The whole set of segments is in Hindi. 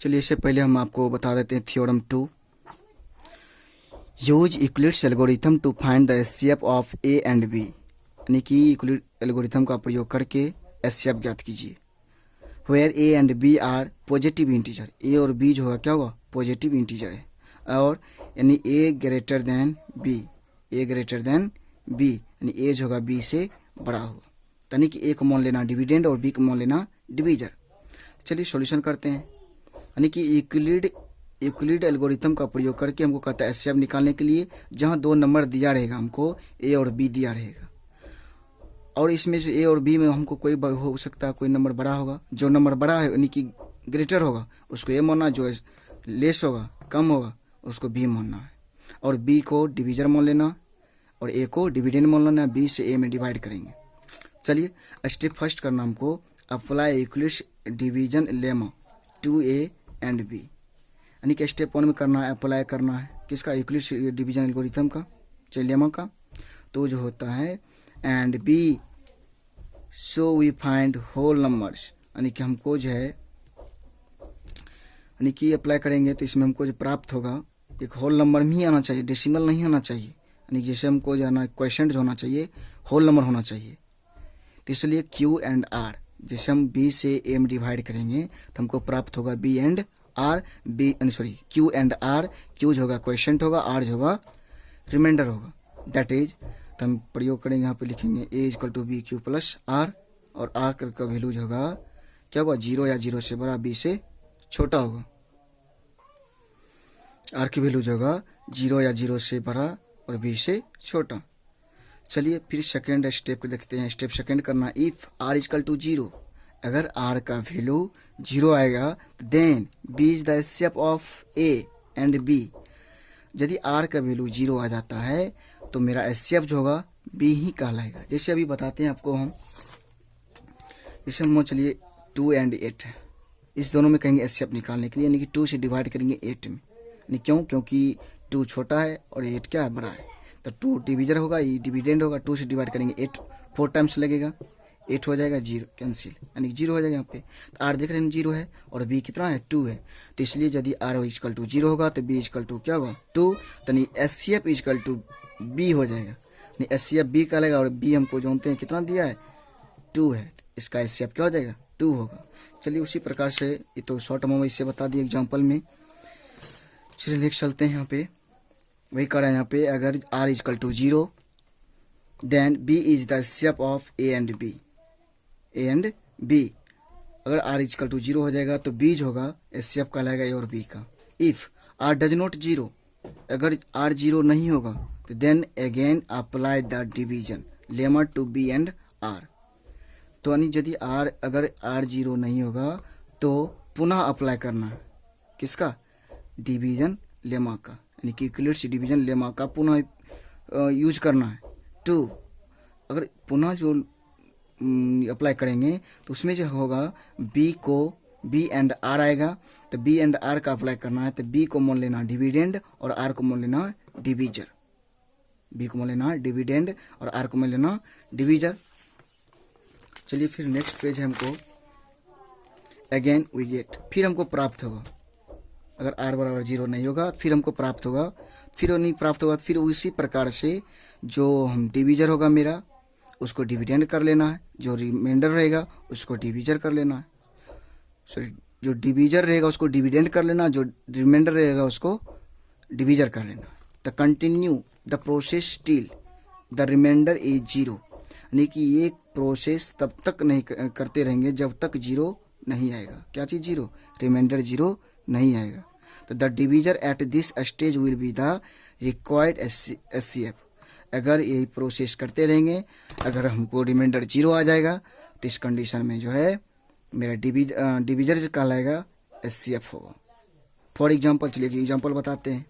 चलिए इससे पहले हम आपको बता देते हैं theorem 2। Use Euclid's algorithm to find the HCF of A and b, यानी कि यूक्लिड एल्गोरिथम का प्रयोग करके एचसीएफ ज्ञात कीजिए। Where A and B are positive integer, A और बी जो है क्या होगा, पॉजिटिव इंटीजर है। और यानी ए ग्रेटर देन बी, ए ग्रेटर देन बी यानी ए जो होगा बी से बड़ा होगा, यानी कि ए को मान लेना डिविडेंड और बी को मान लेना डिवीजर। चलिए सॉल्यूशन करते हैं। यानी कि यूक्लिड एल्गोरिथम का प्रयोग करके हमको कहता है एचसीएफ निकालने के लिए, जहां दो नंबर दिया रहेगा हमको ए और बी दिया रहेगा, और इसमें से ए और बी में हमको कोई हो सकता है कोई नंबर बड़ा होगा, जो नंबर बड़ा है यानी कि ग्रेटर होगा उसको ए मानना, जो लेस होगा कम होगा उसको बी मानना है, और बी को डिवीजर मान लेना और ए को डिविडेंड मान लेना। बी से ए में डिवाइड करेंगे। चलिए स्टेप फर्स्ट करना हमको apply Euclid's division lemma to a and b, यानी कि स्टेप 1 में करना है, अप्लाई करना है किसका, यूक्लिड्स डिवीजन एल्गोरिथम का, लेमा का। तो जो होता है and b so we find whole numbers, यानी कि हमको जो है यानी कि अप्लाई करेंगे तो इसमें हमको जो प्राप्त होगा एक होल नंबर में ही आना चाहिए, डेसिमल नहीं आना चाहिए, यानी जैसे हमको जो है ना क्वेश्चन जो होना चाहिए होल नंबर होना चाहिए। तो इसलिए क्यू एंड आर, जैसे हम बी से ए में डिवाइड करेंगे तो हमको प्राप्त होगा B and R, Q and R, Q जो होगा क्वेश्चन होगा, आर जो होगा रिमाइंडर होगा, दैट इज। तो हम प्रयोग करेंगे यहाँ पे लिखेंगे A equal to B Q plus R, और आर का वैल्यू जो होगा क्या होगा, 0 या 0 से बड़ा, बी से छोटा होगा। आर की वैल्यू जो होगा 0 या 0 से बड़ा और बी से छोटा। चलिए फिर सेकेंड स्टेप देखते हैं। स्टेप सेकेंड करना, इफ आर इक्वल टू 0, अगर आर का वैल्यू 0 आएगा then B is the HCF of A and B. यदि आर का वैल्यू 0 आ जाता है तो मेरा एचसीएफ जो होगा बी ही कहलाएगा। जैसे अभी बताते हैं आपको हम, जैसे हम चलिए 2 एंड 8 है, इस दोनों में कहेंगे एचसीएफ निकालने के लिए, यानी कि 2 से डिवाइड करेंगे 8 में, यानी क्यों, क्योंकि 2 छोटा है और 8 क्या है, बड़ा है, तो 2 डिवीजर होगा, ये डिविडेंड होगा। 2 से डिवाइड करेंगे 8 4 टाइम्स लगेगा, 8 हो जाएगा 0 कैंसिल, यानी 0 हो जाएगा यहाँ पे। तो आर देख रहे हैं 0 है और बी कितना है 2 है, तो इसलिए यदि आर इक्वल टू 0 होगा तो बी इक्वल टू क्या होगा 2, तो एचसीएफ इक्वल टू बी हो जाएगा, एचसीएफ बी का लगेगा, और बी हमको जानते हैं कितना दिया है 2 है, इसका एचसीएफ क्या हो जाएगा 2 होगा। चलिए उसी प्रकार से, ये तो शॉर्ट में इससे बता दिए एग्जाम्पल में। चलिए नेक्स्ट चलते हैं। यहाँ पे वही कर रहे हैं, यहाँ पे अगर R equal to 0 then B is the HCF of A and B, A and B. अगर आर इक्वल टू 0 हो जाएगा तो बी जो होगा एचसीएफ कहलाएगा ए और बी का। इफ आर डज नॉट 0, अगर आर 0 नहीं होगा तो then again apply the division lemma to B and R. तो यानी यदि अगर आर 0 नहीं होगा तो पुनः अप्लाई करना है किसका, डिवीजन लेमा का, यानी कि यूक्लिड्स डिवीजन लेमा का पुनः यूज करना है। 2 अगर पुनः जो अप्लाई करेंगे तो उसमें जो होगा बी को बी एंड आर आएगा, तो बी एंड आर का अप्लाई करना है, तो बी को मान लेना डिविडेंड और आर को मान लेना डिवीजर, बी को मान लेना डिविडेंड और आर को मान लेना डिवीजर। चलिए फिर नेक्स्ट पेज है, हमको अगेन वी गेट, फिर हमको प्राप्त होगा, अगर आर बराबर 0 नहीं होगा फिर हमको प्राप्त होगा, फिर नहीं प्राप्त होगा फिर उसी प्रकार से जो हम डिवीजर होगा मेरा उसको डिविडेंड कर लेना है, जो रिमाइंडर रहेगा उसको डिवीजर कर लेना है, सॉरी जो डिवीजर रहेगा उसको डिविडेंड कर लेना, जो रिमाइंडर रहेगा उसको डिवीजर कर लेना। The continue the process till the remainder is 0, यानी कि ये प्रोसेस तब तक नहीं करते रहेंगे जब तक 0 नहीं आएगा। क्या चीज़ 0, रिमाइंडर 0 नहीं आएगा। तो the divisor at this stage will be the required HCF. अगर यही प्रोसेस करते रहेंगे, अगर हमको रिमाइंडर 0 आ जाएगा तो इस कंडीशन में जो है मेरा डिवीजर जो कहलाएगा एचसीएफ होगा। फॉर एग्जांपल चलिए एग्जांपल बताते हैं।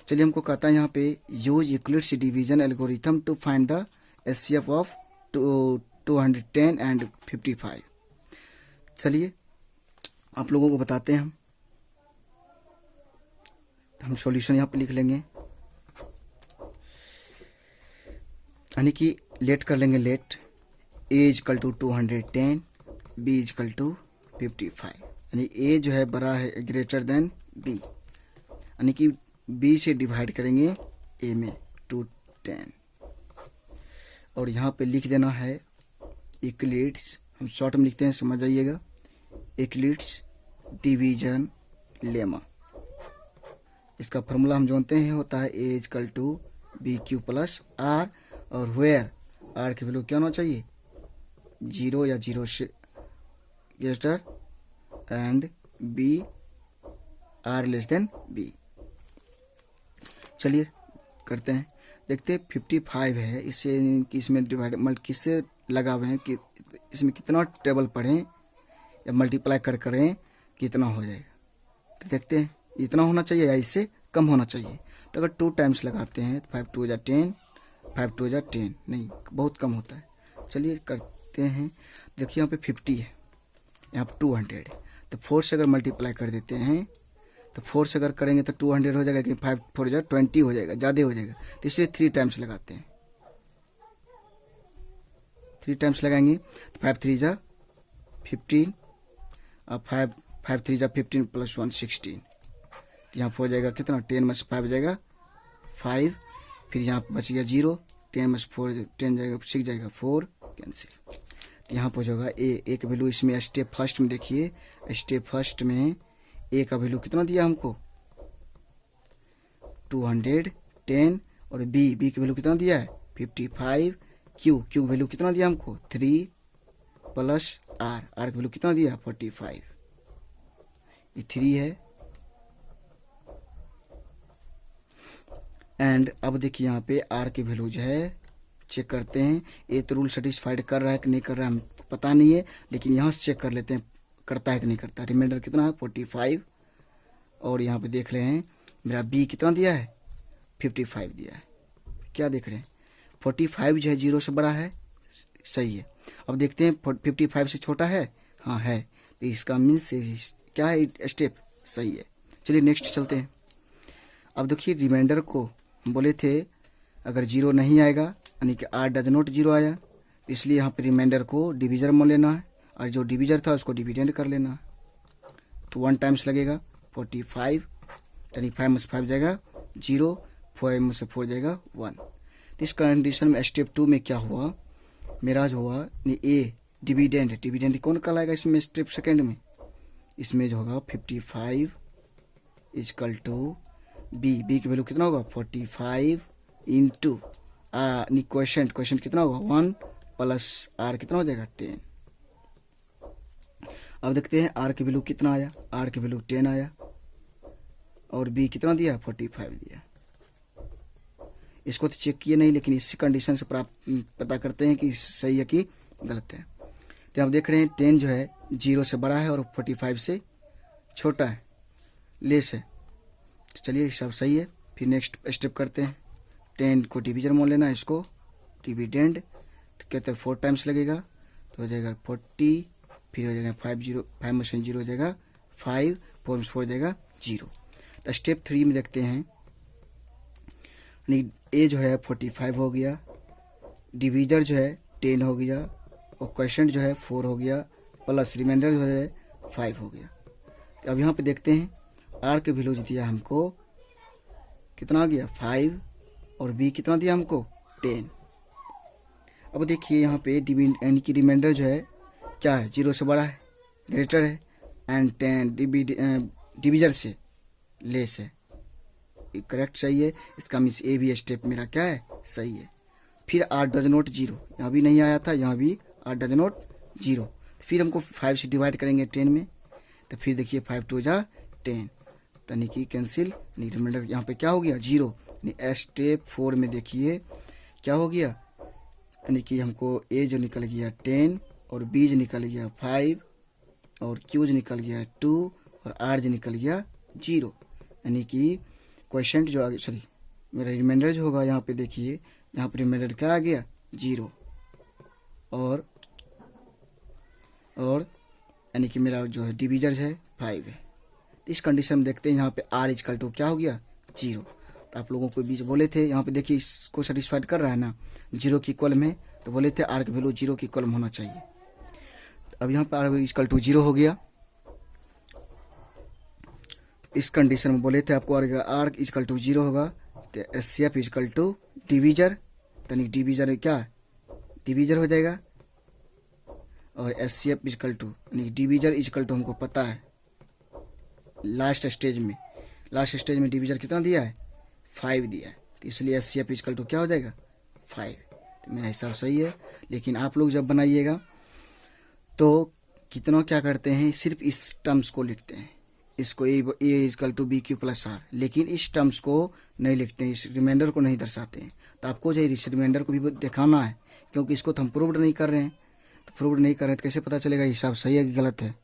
चलिए हमको कहता है यहाँ पे use Euclid's division algorithm to find the HCF of 210 and 55। चलिए आप लोगों को बताते हैं हम सॉल्यूशन यहाँ पे लिख लेंगे, यानी कि लेट कर लेंगे, let A equal to 210 B equal to 55, यानी ए जो है बड़ा है ग्रेटर देन बी, यानी कि बी से डिवाइड करेंगे ए में 210। और यहाँ पे लिख देना है यूक्लिड्स, हम शॉर्ट में लिखते हैं, समझ जाइएगा, यूक्लिड्स डिवीजन लेमा। इसका फॉर्मूला हम जानते हैं, होता है A equal to B Q plus R, और वेयर आर की वैल्यू क्या होना चाहिए, 0 या 0 से greater and B R less than B. चलिए करते हैं, देखते हैं 55 है, इससे इसमें डिवाइड किससे लगा हुए हैं कि इसमें कितना टेबल पढ़ें या मल्टीप्लाई करें कितना हो जाएगा। तो देखते हैं इतना होना चाहिए या इससे कम होना चाहिए। तो अगर 2 टाइम्स लगाते हैं तो 5 2 जा 10, 5 2 जा 10, नहीं बहुत कम होता है। चलिए करते हैं, देखिए यहाँ पे 50 है, यहाँ पे 200 है, तो 4 से अगर मल्टीप्लाई कर देते हैं तो 4 से अगर करेंगे तो 200 हो जाएगा, लेकिन 5 4 जा 20 हो जाएगा, ज़्यादा हो जाएगा, तो इसलिए 3 टाइम्स लगाते हैं। 3 टाइम्स लगाएंगे तो 5 3 जा 15 और 5 3 जा 15 प्लस 1 16, यहाँ पर हो जाएगा कितना, 10 में से 5 हो जाएगा 5, फिर यहाँ बच गया 0, 10 में से 4 10 जाएगा 6 जाएगा 4 कैंसिल। यहाँ पर होगा ए का वैल्यू, इसमें स्टेप फर्स्ट में देखिए, स्टेप फर्स्ट में ए का वैल्यू कितना दिया हमको 210, और बी की वैल्यू कितना दिया है 55, क्यू की वैल्यू कितना दिया हमको 3 प्लस आर की वैल्यू कितना दिया 45, ये 3 है। एंड अब देखिए यहाँ पे आर की वैल्यू जो है चेक करते हैं, ये तो रूल सेटिस्फाइड कर रहा है कि नहीं कर रहा है हमको पता नहीं है, लेकिन यहाँ से चेक कर लेते हैं करता है कि नहीं करता। रिमाइंडर कितना है 45, और यहाँ पे देख रहे हैं मेरा बी कितना दिया है 55 दिया है। क्या देख रहे हैं 45 जो है 0 से बड़ा है, सही है। अब देखते हैं 55 से छोटा है, हाँ है, तो इसका मीन्स क्या है स्टेप सही है। चलिए नेक्स्ट चलते हैं। अब देखिए रिमाइंडर को बोले थे अगर 0 नहीं आएगा, यानी कि आर डज नॉट 0 आया, इसलिए यहाँ पे रिमाइंडर को डिविजन में लेना है, और जो डिविजर था उसको डिविडेंड कर लेना है। तो 1 टाइम्स लगेगा 45, यानी 5 में से 5 जाएगा 0, 4 में से 4 जाएगा 1। तो इस कंडीशन में स्टेप 2 में क्या हुआ, मेरा जो हुआ ए डिविडेंड कौन कहलाएगा इसमें स्टेप सेकेंड में, इसमें जो होगा 55 इजकल टू बी की वैल्यू कितना होगा 45 इंटू क्वेश्चन कितना होगा 1 प्लस आर कितना हो जाएगा 10। अब देखते हैं आर की वैल्यू कितना आया, आर की वैल्यू 10 आया, और बी कितना दिया 45 दिया। इसको तो चेक किए नहीं, लेकिन इसी कंडीशन से पता करते हैं कि सही है कि गलत है। तो आप देख रहे हैं 10 जो है 0 से बड़ा है और 45 से छोटा है, लेस है। तो चलिए सब सही है। फिर नेक्स्ट स्टेप करते हैं, 10 को डिविजन में लेना, इसको डिविडेंड, तो कहते हैं 4 टाइम्स लगेगा, तो हो जाएगा 40, फिर हो जाएगा 5 में से 0 हो जाएगा 5, 4 में से 4 हो जाएगा 0। तो स्टेप 3 में देखते हैं, ए जो है 45 हो गया, डिविजर जो है 10 हो गया, और क्वेश्चन जो है 4 हो गया, प्लस रिमाइंडर जो है 5 हो गया। तो अब यहाँ पे देखते हैं आर के वैल्यू दिया हमको कितना आ गया 5, और बी कितना दिया हमको 10। अब देखिए यहाँ पे यानी कि रिमाइंडर जो है क्या है 0 से बड़ा है, ग्रेटर है, एंड 10 डिविजर से लेस है, करेक्ट सही है। इसका मीन्स ए भी स्टेप मेरा क्या है सही है। फिर आर डज नॉट 0, यहाँ भी नहीं आया था, यहाँ भी आर डज नॉट 0, फिर हमको 5 से डिवाइड करेंगे 10 में, तो फिर देखिए 5 2 जा 10, यानी कि कैंसिल, रिमाइंडर यहाँ पे क्या हो गया 0। स्टेप 4 में देखिए क्या हो गया, यानी कि हमको ए जो निकल गया 10, और बी जो निकल गया 5, और क्यू जो निकल गया 2, और आर जो निकल गया 0, यानी कि क्वेश्चन जो आगे सॉरी मेरा रिमाइंडर जो होगा यहाँ पे देखिए, यहाँ पे रिमाइंडर क्या आ गया 0, और यानी कि मेरा जो है डिविजर है 5 है। इस कंडीशन में देखते हैं यहाँ पे आर इजकल टू क्या हो गया 0। तो आप लोगों को बीच बोले थे यहाँ पे देखिए इसको सेटिस्फाइड कर रहा है ना 0 की इक्वल में, तो बोले थे आर की वैल्यू 0 की इक्वल में होना चाहिए। अब यहाँ पे आर इजकल टू 0 हो गया, इस कंडीशन में बोले थे आपको आर इजकल टू 0 होगा तो S C F equal to divisor, यानी डिवीजर क्या डिवीजर हो जाएगा, और S C F equal to यानी डिवीजर इजकल टू हमको पता है लास्ट स्टेज में डिवीजर कितना दिया है 5 दिया है, तो इसलिए S C F equal to क्या हो जाएगा 5। तो मेरा हिसाब सही है। लेकिन आप लोग जब बनाइएगा तो कितना क्या करते हैं, सिर्फ इस टर्म्स को लिखते हैं, इसको A equal to B Q plus R, लेकिन इस टर्म्स को नहीं लिखते हैं, इस रिमाइंडर को नहीं दर्शाते हैं। तो आपको जो इस रिमाइंडर को भी दिखाना है, क्योंकि इसको तो हम प्रूव्ड नहीं कर रहे हैं, तो प्रूव्ड नहीं कर रहे हैं तो कैसे पता चलेगा हिसाब सही है कि गलत है।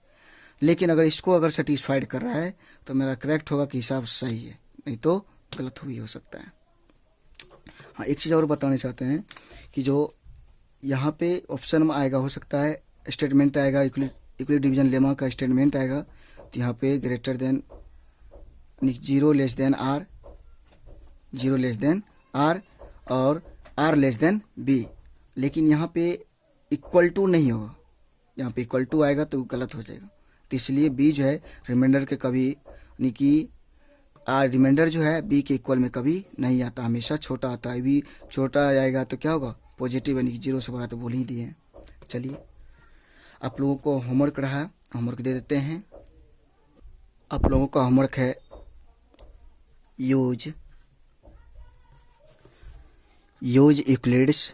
लेकिन अगर इसको अगर सेटिस्फाइड कर रहा है तो मेरा करेक्ट होगा कि हिसाब सही है, नहीं तो गलत हुई हो सकता है। हाँ, एक चीज़ और बताना चाहते हैं कि जो यहाँ पे ऑप्शन में आएगा, हो सकता है स्टेटमेंट आएगा, यूक्लिड डिवीजन लेमा का स्टेटमेंट आएगा, तो यहाँ पे greater than 0 less than R, 0 less than R और आर लेस देन बी, लेकिन यहाँ पे इक्वल टू नहीं होगा, यहाँ पे इक्वल टू आएगा तो गलत हो जाएगा। तो इसलिए बी जो है रिमाइंडर के कभी यानी कि आर रिमाइंडर जो है बी के इक्वल में कभी नहीं आता, हमेशा छोटा आता है। बी छोटा आएगा तो क्या होगा पॉजिटिव, यानी कि 0 से बड़ा, तो बोल ही दिए। चलिए आप लोगों को होमवर्क रहा, होमवर्क दे देते हैं। आप लोगों का होमवर्क है use Euclid's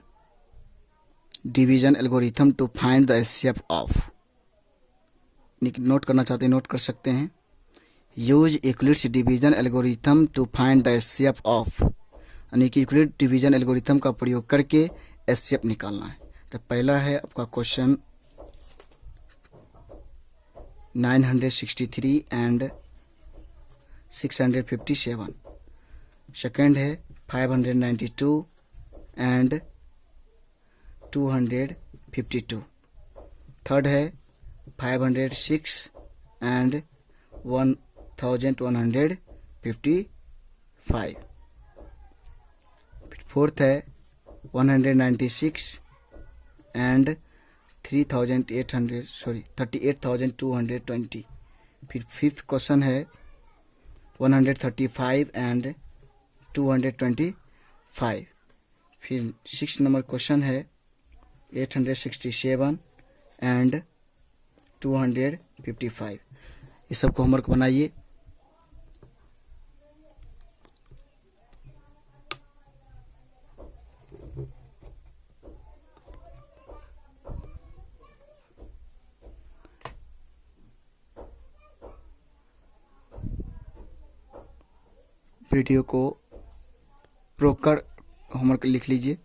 division algorithm to find the HCF of. Note करना चाहते हैं नोट कर सकते हैं। Use Euclid's division algorithm to find the HCF of, यानी कि यूक्लिड डिवीजन एल्गोरिथम का प्रयोग करके एचसीएफ निकालना है। तो पहला है आपका क्वेश्चन 963 एंड 657, सेकेंड है 592 एंड 252, थर्ड है 506 एंड 1155, फोर्थ है 196 एंड 38,220। फिर फिफ्थ क्वेश्चन है 135 एंड 225। फिर 6 नंबर क्वेश्चन है 867 एंड 255। ये सबको होमवर्क बनाइए। वीडियो को रोक कर होमवर्क लिख लीजिए।